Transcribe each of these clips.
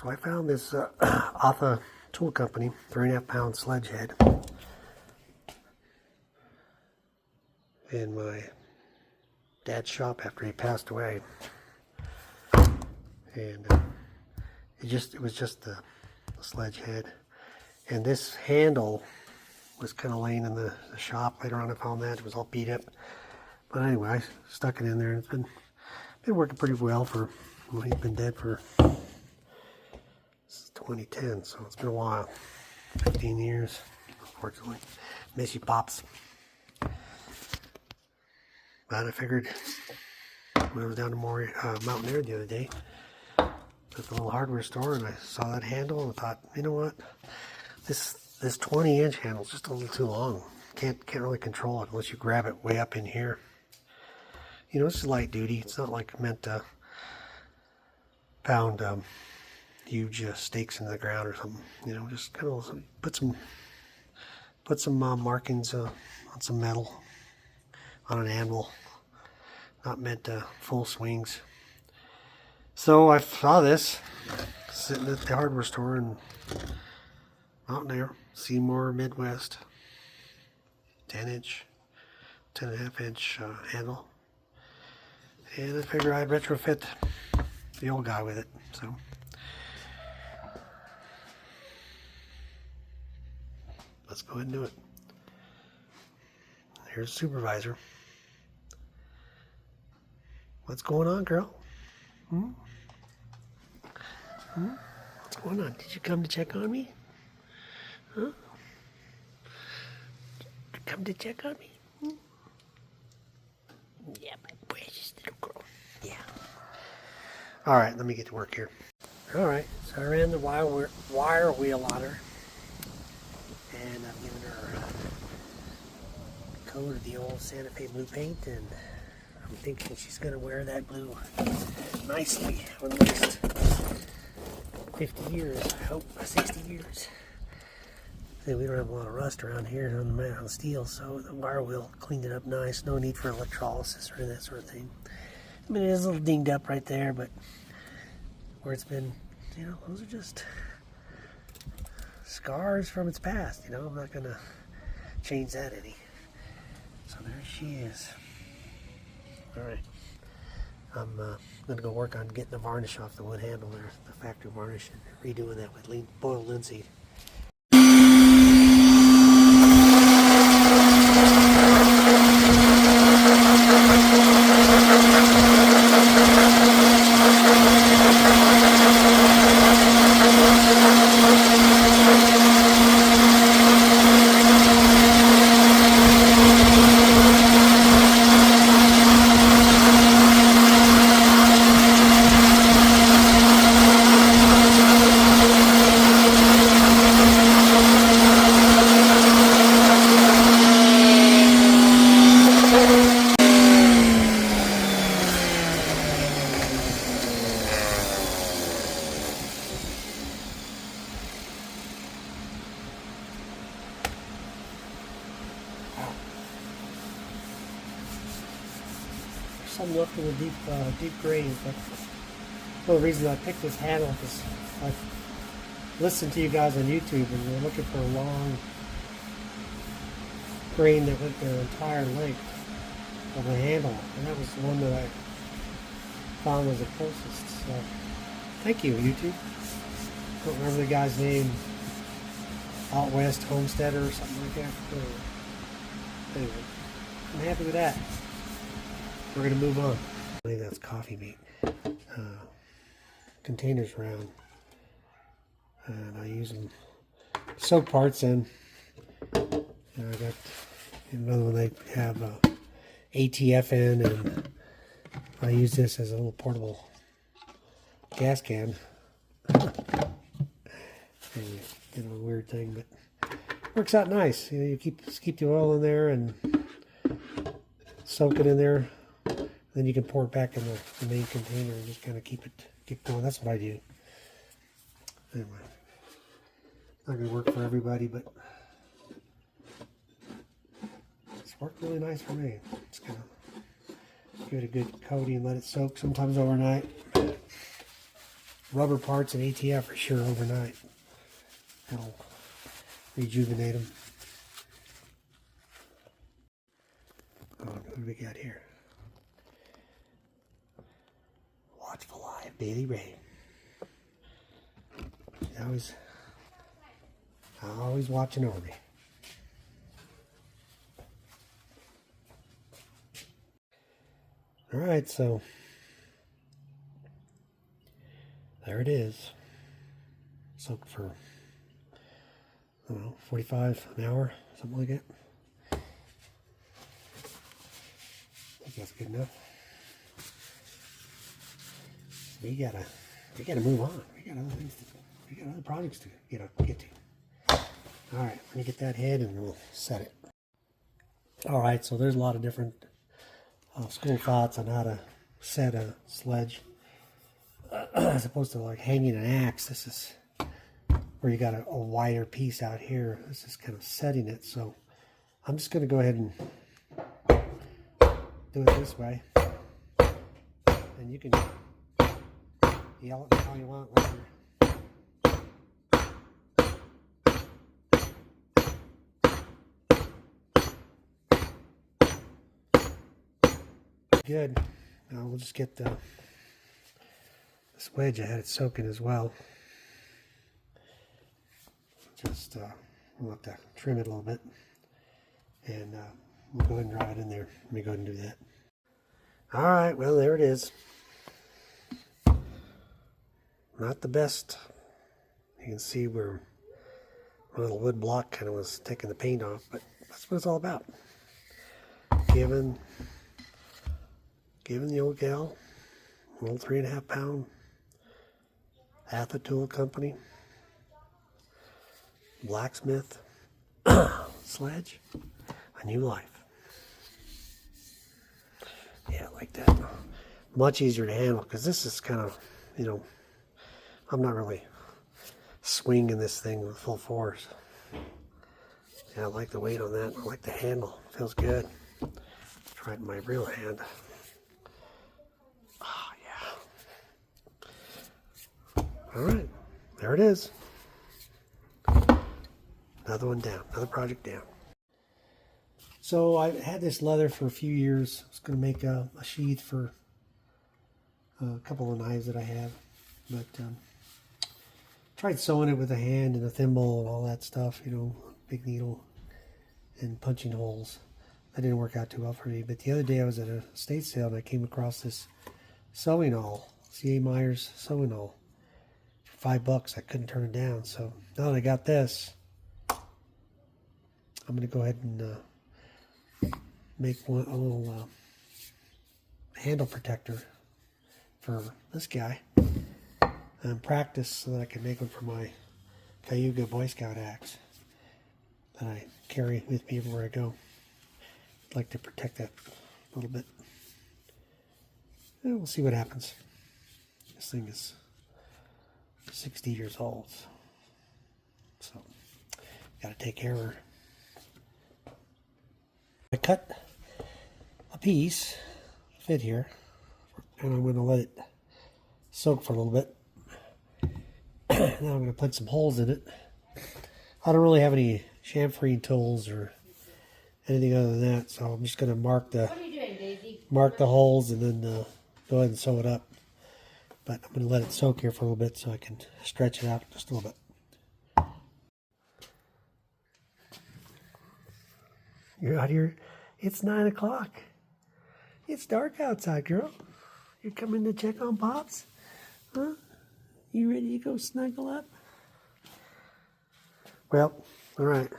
So I found this ATHA Tool Company 3.5 pound sledge head in my dad's shop after he passed away, and it was just the sledge head, and this handle was kind of laying in the shop. Later on I found that it was all beat up, but anyway I stuck it in there, and it's been working pretty well for, well, he's been dead for 2010, so it's been a while. 15 years, unfortunately. Miss you, Pops. But I figured when I was down to Mountain Air the other day at the little hardware store, and I saw that handle and thought, you know what, this 20-inch handle is just a little too long. Can't really control it unless you grab it way up in here. You know, it's light duty. It's not like meant to pound huge stakes into the ground or something. You know, just kind of put some markings on some metal on an anvil. Not meant to full swings. So I saw this sitting at the hardware store in Mountain Air, Seymour, Midwest. 10-inch, 10.5-inch handle. And I figured I'd retrofit the old guy with it. So let's go ahead and do it. Here's the supervisor. What's going on, girl? What's going on? Did you come to check on me? Huh? Did you come to check on me? Yeah, my precious little girl. Yeah. Alright, let me get to work here. Alright, so I ran the wire wheel on her, and I've given her a coat of the old Santa Fe blue paint, and I'm thinking she's going to wear that blue nicely for the next 50 years, I hope, 60 years. See, we don't have a lot of rust around here on the steel, so the wire wheel cleaned it up nice. No need for electrolysis or that sort of thing. I mean, it is a little dinged up right there, but where it's been, you know, those are just scars from its past. You know, I'm not going to change that any. So there she is. Alright, I'm going to go work on getting the varnish off the wood handle there, the factory varnish, and redoing that with boiled linseed. Some left in the deep green, but one of the reasons I picked this handle is I listened to you guys on YouTube, and we're looking for a long grain that went the entire length of the handle, and that was the one that I found was the closest. So thank you, YouTube. I don't remember the guy's name, Out West Homesteader or something like that. Anyway, I'm happy with that. We're going to move on. I think that's coffee meat. Containers round. And I use them soak parts in. And I got another one they have ATF in, and I use this as a little portable gas can. Anyway, kind of a weird thing, but works out nice. You know, you keep the oil in there and soak it in there. Then you can pour it back in the main container and just kind of keep going. That's what I do. Anyway, not going to work for everybody, but it's worked really nice for me. Just going to give it a good coating, let it soak, sometimes overnight. rubber parts and ATF for sure overnight. That'll rejuvenate them. Oh, what do we got here? Watchful Eye of Bailey Ray. Always watching over me. All right, so there it is. Soaked for, I don't know, 45 an hour, something like that. I think that's good enough. We gotta move on. We got other things to do. We got other projects to get to. All right, let me get that head and we'll set it. All right, so there's a lot of different school thoughts on how to set a sledge. As opposed to like hanging an axe, this is where you got a wider piece out here. This is kind of setting it. So I'm just going to go ahead and do it this way. And you can yell at me all you want later. Good. Now we'll just get this wedge. I had it soaking as well. Just we'll have to trim it a little bit, and we'll go ahead and drive it in there. Let me go ahead and do that. All right. Well, there it is. Not the best. You can see where my little wood block kind of was taking the paint off, but that's what it's all about. Giving the old gal a little 3.5 pound ATHA Tool Company blacksmith sledge a new life. Yeah, like that. Much easier to handle because this is kind of, you know, I'm not really swinging this thing with full force. Yeah, I like the weight on that. I like the handle. It feels good. Try it in my real hand. All right, there it is. Another one down, another project down. So I've had this leather for a few years. I was going to make a sheath for a couple of knives that I have, but tried sewing it with a hand and a thimble and all that stuff, you know, big needle and punching holes. That didn't work out too well for me. But the other day I was at a estate sale and I came across this sewing awl, C.A. Myers sewing awl. $5. I couldn't turn it down. So now that I got this, I'm going to go ahead and make a little handle protector for this guy and practice so that I can make one for my Cayuga Boy Scout axe that I carry with me everywhere I go. I'd like to protect that a little bit. And we'll see what happens. This thing is 60 years old, so got to take care of her. I cut a piece, fit here, and I'm going to let it soak for a little bit. Now I'm going to put some holes in it. I don't really have any chamfering tools or anything other than that, so I'm just going to mark the holes and then go ahead and sew it up. But I'm going to let it soak here for a little bit so I can stretch it out just a little bit. You're out here. It's 9 o'clock. It's dark outside, girl. You're coming to check on Pops? Huh? You ready to go snuggle up? Well, all right.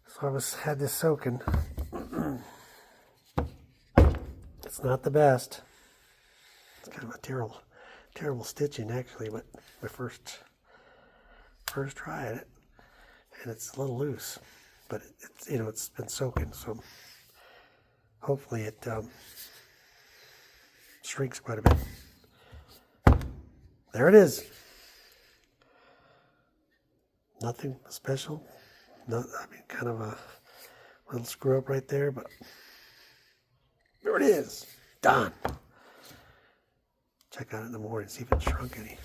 So I had this soaking. It's not the best. It's kind of a terrible stitching actually, but my first try at it, and it's a little loose, but it's, you know, it's been soaking, so hopefully it shrinks quite a bit. There it is. Nothing special. I mean, kind of a little screw up right there, but there it is. Done. check on it in the morning, see if it shrunk any.